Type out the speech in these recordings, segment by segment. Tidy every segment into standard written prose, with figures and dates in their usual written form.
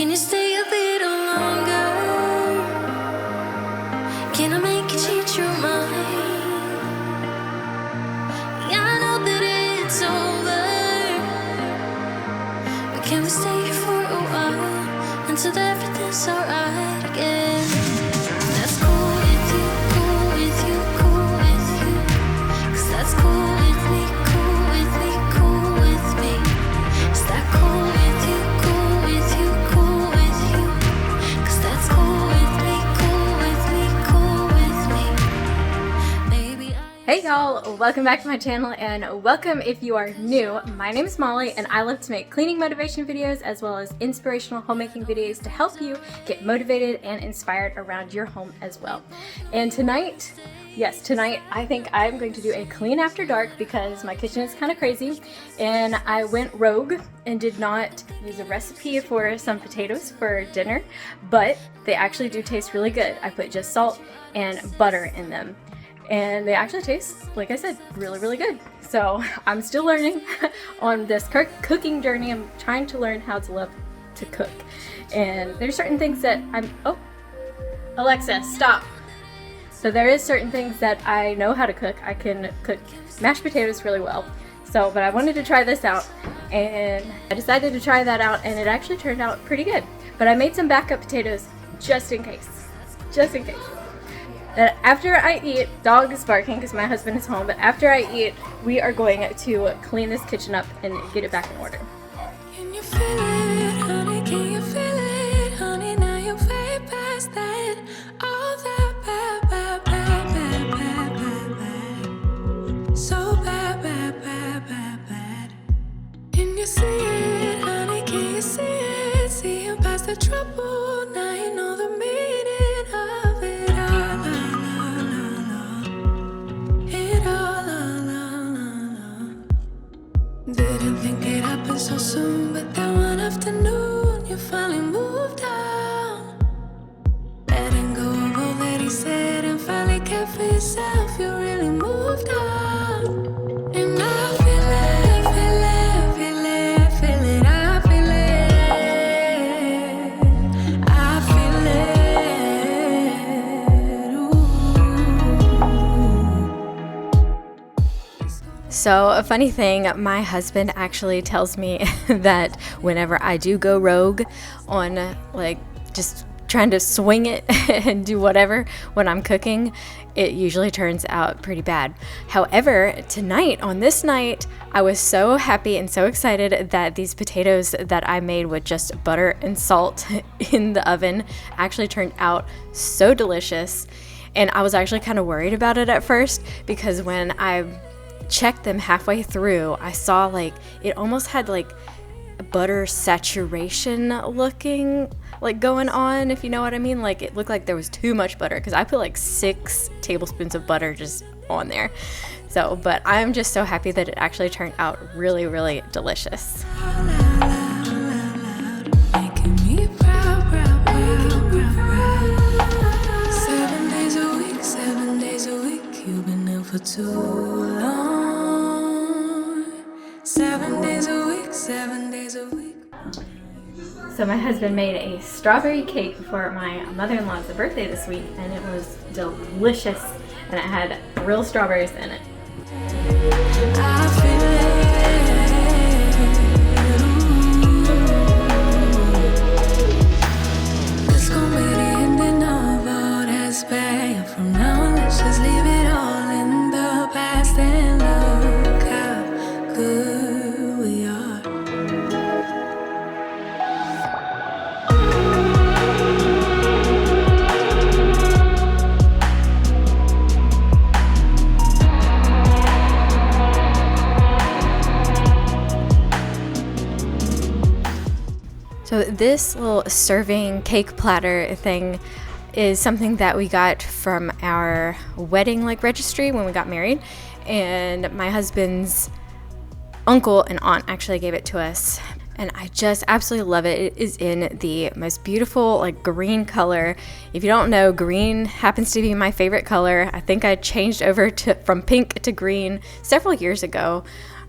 Can you stay a little longer? Can I make you change your mind? Yeah, I know that it's over, but can we stay here for a while until everything's alright again? That's cool with you, cool with you, cool with you. 'Cause that's cool with me, cool with me, cool with me. Is that cool with you, cool with you, cool with you? 'Cause that's cool with me, cool with me, cool with me. Maybe Hey y'all, welcome back to my channel and welcome if you are new. My name is Molly and I love to make cleaning motivation videos as well as inspirational homemaking videos to help you get motivated and inspired around your home as well. And tonight, yes, tonight I think I'm going to do a clean after dark because my kitchen is kind of crazy and I went rogue and did not use a recipe for some potatoes for dinner, but they actually do taste really good. I put just salt and butter in them. And they actually taste, like I said, really, really good. So I'm still learning on this cooking journey. I'm trying to learn how to love to cook. And there's certain things that oh, Alexa, stop. So there is certain things that I know how to cook. I can cook mashed potatoes really well. So, but I wanted to try this out and I decided to try that out and it actually turned out pretty good. But I made some backup potatoes just in case, After I eat, dog is barking because my husband is home, but after I eat, we are going to clean this kitchen up and get it back in order. can you feel it, honey? Can you feel it, honey? Now you're way past that. All that bad, bad, bad, bad, bad, bad, bad. So bad, bad, bad, bad, bad. Can you see it, honey? Can you see it? Seeing past the trouble, now you know the meaning of it all. It all. Didn't think it happened so soon, but that one afternoon you finally moved on. Letting go of all that he said and finally cared for yourself. You really moved on. And I feel it, feel it, feel it, feel it. I feel it, I feel it. Ooh. So a funny thing, my husband actually tells me that whenever I do go rogue on like just trying to swing it and do whatever when I'm cooking, it usually turns out pretty bad. However, tonight, on this night, I was so happy and so excited that these potatoes that I made with just butter and salt in the oven actually turned out so delicious. And I was actually kind of worried about it at first because when I checked them halfway through, I saw like it almost had like butter saturation looking like going on, if you know what I mean. Like it looked like there was too much butter because I put like 6 tablespoons of butter just on there. So, but I'm just so happy that it actually turned out really, really delicious. Making me proud, proud, proud, proud, proud. 7 days a week, 7 days a week. You've been ill for too long. 7 days a week, 7 days a week. So my husband made a strawberry cake for my mother-in-law's birthday this week and it was delicious and it had real strawberries in it. I feel it. This gon' be the ending of all that's bad. From now on, let's just leave it all in the past and look how good we are. So this little serving cake platter thing is something that we got from our wedding registry when we got married, and my husband's uncle and aunt actually gave it to us. And I just absolutely love it. It is in the most beautiful green color. If you don't know, green happens to be my favorite color. I think I changed over from pink to green several years ago.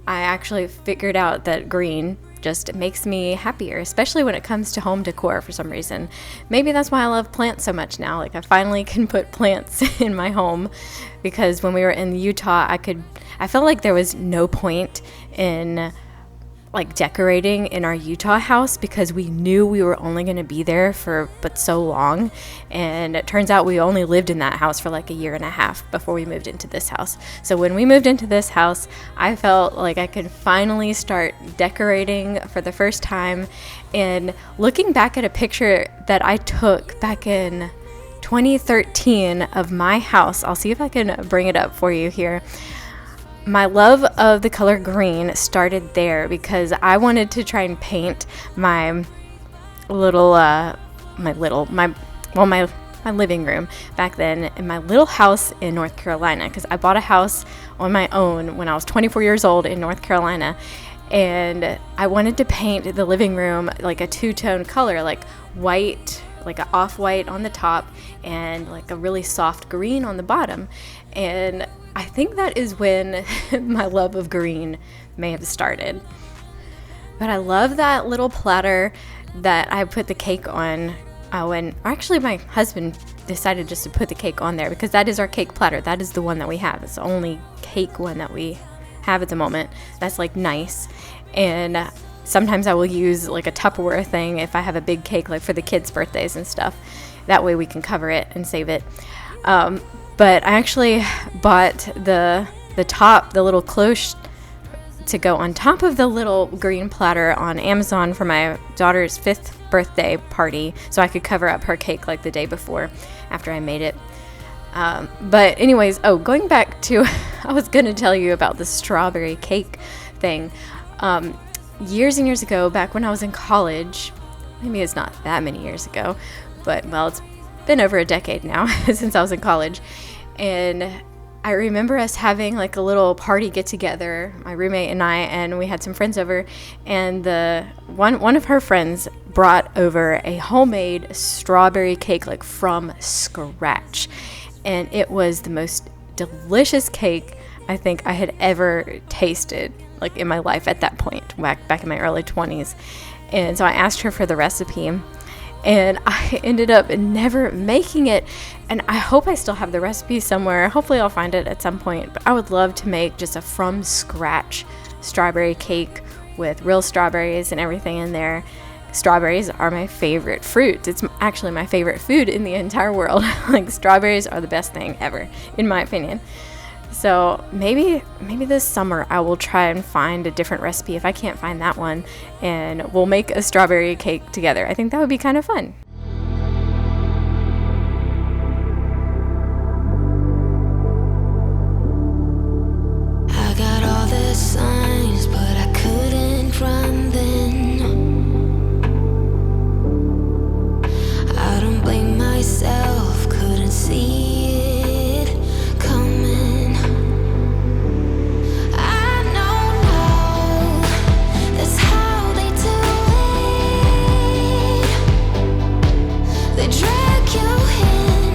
I actually figured out that green just makes me happier, especially when it comes to home decor for some reason. Maybe that's why I love plants so much now. Like I finally can put plants in my home, because when we were in Utah, I felt like there was no point in like decorating in our Utah house because we knew we were only going to be there for but so long, and it turns out we only lived in that house for like a year and a half before we moved into this house. So when we moved into this house, I felt like I could finally start decorating for the first time. And looking back at a picture that I took back in 2013 of my house, I'll see if I can bring it up for you here. My love of the color green started there because I wanted to try and paint my living room back then in my little house in North Carolina, because I bought a house on my own when I was 24 years old in North Carolina, and I wanted to paint the living room like a two-tone color, like white, like an off-white on the top and like a really soft green on the bottom. And I think that is when my love of green may have started. But I love that little platter that I put the cake on. Actually my husband decided just to put the cake on there because that is our cake platter. That is the one that we have. It's the only cake one that we have at the moment. That's like nice. And sometimes I will use like a Tupperware thing if I have a big cake, like for the kids' birthdays and stuff. That way we can cover it and save it. But I actually bought the little cloche to go on top of the little green platter on Amazon for my daughter's 5th birthday party, so I could cover up her cake like the day before after I made it. But anyways, going back to, I was going to tell you about the strawberry cake thing. Years and years ago, back when I was in college, maybe it's not that many years ago, but well, it's been over a decade now since I was in college. And I remember us having like a little party get together, my roommate and I, and we had some friends over, and one of her friends brought over a homemade strawberry cake, like from scratch. And it was the most delicious cake I think I had ever tasted like in my life at that point, back in my early 20s. And so I asked her for the recipe, and I ended up never making it. And I hope I still have the recipe somewhere. Hopefully I'll find it at some point. But I would love to make just a from scratch strawberry cake with real strawberries and everything in there. Strawberries are my favorite fruit. It's actually my favorite food in the entire world. Like strawberries are the best thing ever, in my opinion. So maybe this summer I will try and find a different recipe if I can't find that one, and we'll make a strawberry cake together. I think that would be kind of fun. I got all the signs, but I couldn't run then. I don't blame myself, couldn't see it coming. I know now, that's how they do it. They drag you in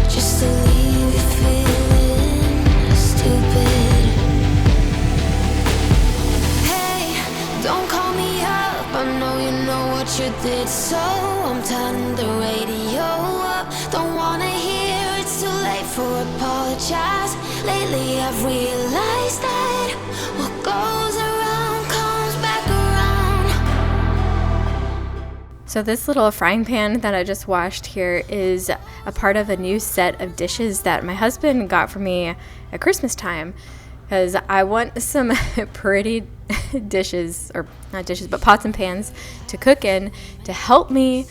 just to leave you feeling stupid. Hey, don't call me up, I know you know what you did, so I'm turning the radio up. Don't wanna hear it's too late for apologize. Lately I've realized that what goes around comes back around. So this little frying pan that I just washed here is a part of a new set of dishes that my husband got for me at Christmas time, because I want some pretty dishes, or not dishes, but pots and pans to cook in to help me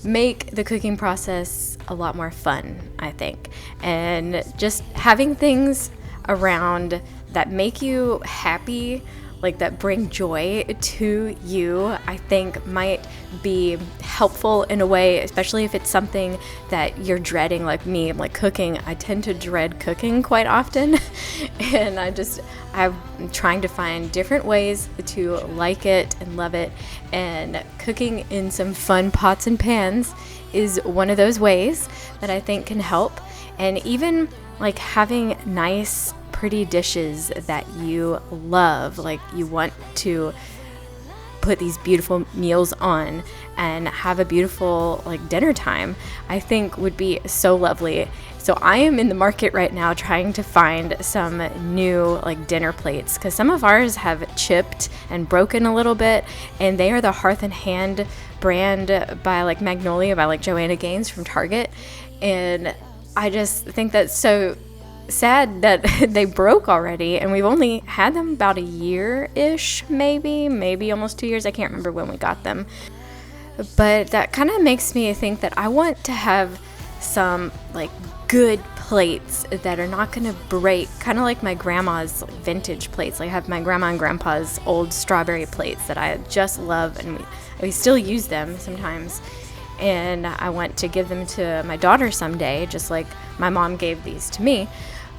make the cooking process a lot more fun, I think. And just having things around that make you happy, like that bring joy to you, I think might be helpful in a way, especially if it's something that you're dreading. Like me, like cooking, I tend to dread cooking quite often. And I'm trying to find different ways to like it and love it. And cooking in some fun pots and pans is one of those ways that I think can help. And even like having nice, pretty dishes that you love, like you want to put these beautiful meals on and have a beautiful like dinner time, I think would be so lovely. So I am in the market right now trying to find some new like dinner plates, because some of ours have chipped and broken a little bit, and they are the Hearth and Hand brand by like Magnolia by like Joanna Gaines from Target. And I just think that's so sad that they broke already, and we've only had them about a year-ish, maybe almost 2 years. I can't remember when we got them, but that kind of makes me think that I want to have some like good plates that are not going to break, kind of like my grandma's vintage plates. Like I have my grandma and grandpa's old strawberry plates that I just love, and we still use them sometimes. And I want to give them to my daughter someday, just like my mom gave these to me.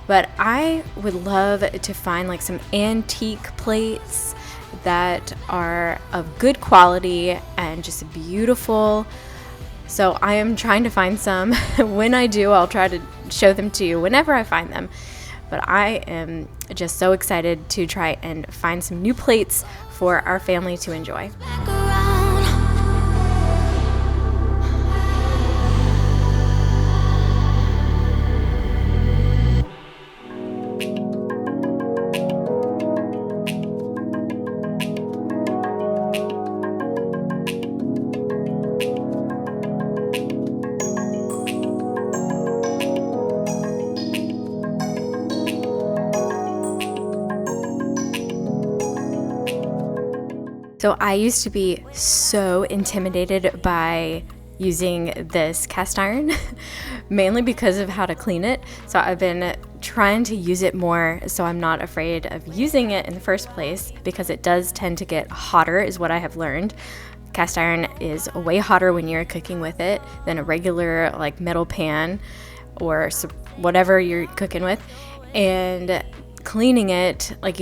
But I would love to find like some antique plates that are of good quality and just beautiful. So I am trying to find some. When I do, I'll try to show them to you whenever I find them. But I am just so excited to try and find some new plates for our family to enjoy. So I used to be so intimidated by using this cast iron, mainly because of how to clean it. So I've been trying to use it more so I'm not afraid of using it in the first place, because it does tend to get hotter, is what I have learned. Cast iron is way hotter when you're cooking with it than a regular like metal pan or whatever you're cooking with. And cleaning it, like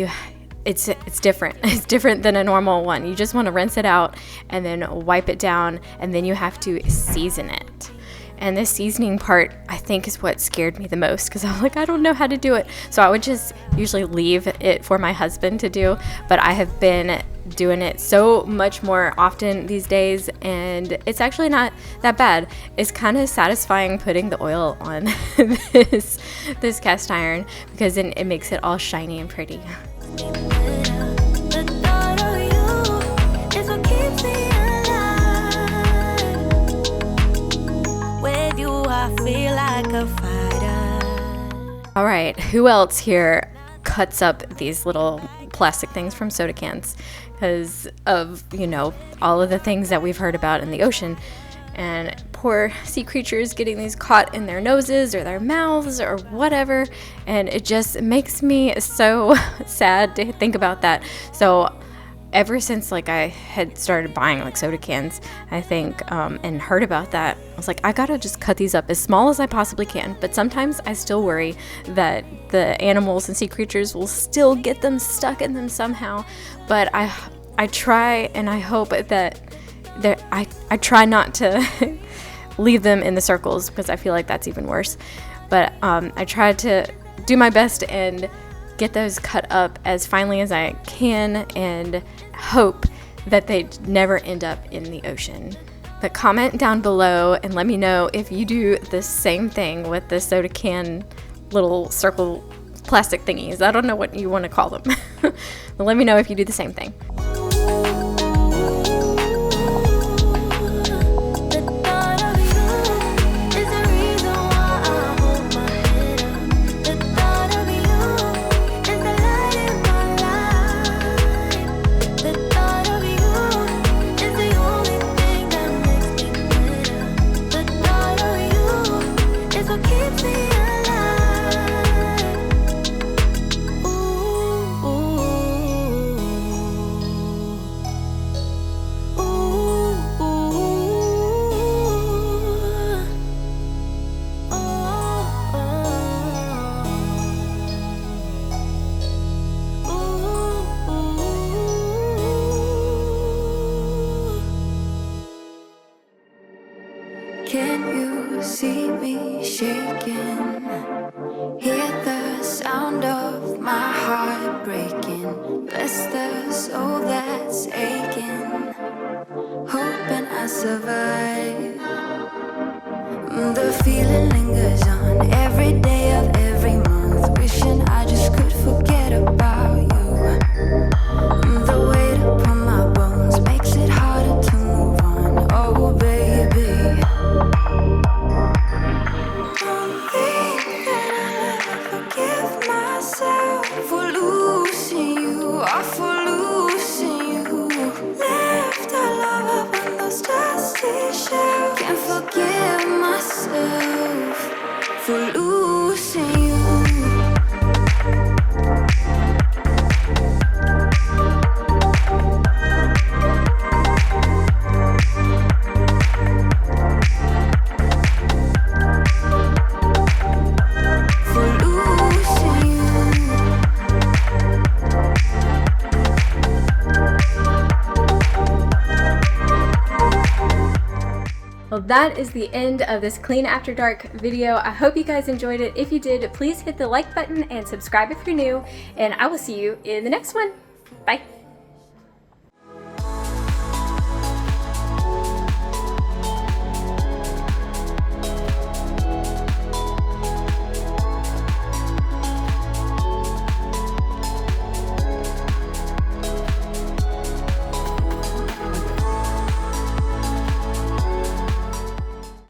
it's different. It's different than a normal one. You just want to rinse it out and then wipe it down, and then you have to season it. And this seasoning part, I think, is what scared me the most, because I'm like, I don't know how to do it. So I would just usually leave it for my husband to do, but I have been doing it so much more often these days, and it's actually not that bad. It's kind of satisfying putting the oil on this cast iron, because then it makes it all shiny and pretty. All right, who else here cuts up these little plastic things from soda cans because of, all of the things that we've heard about in the ocean? And poor sea creatures getting these caught in their noses or their mouths or whatever. And it just makes me so sad to think about that. So ever since I had started buying soda cans, I think, and heard about that, I was like, I gotta just cut these up as small as I possibly can. But sometimes I still worry that the animals and sea creatures will still get them stuck in them somehow. But I try, and I hope that I try not to leave them in the circles, because I feel like that's even worse. But I try to do my best and get those cut up as finely as I can, and hope that they never end up in the ocean. But comment down below and let me know if you do the same thing with the soda can little circle plastic thingies. I don't know what you want to call them. But let me know if you do the same thing. Can you see me shaking? Hear the sound of my heart breaking. Bless the soul that's aching, hoping I survive. The feeling lingers on every day of every month, wishing I just could forget about you. The weight upon my bones makes it harder to move on. Oh baby, don't think that I'll ever forgive myself for losing you, or for losing you. Left our love up on those dusty shelves. Can't forgive myself for losing you. Well, that is the end of this Clean After Dark video. I hope you guys enjoyed it. If you did, please hit the like button and subscribe if you're new, and I will see you in the next one. Bye.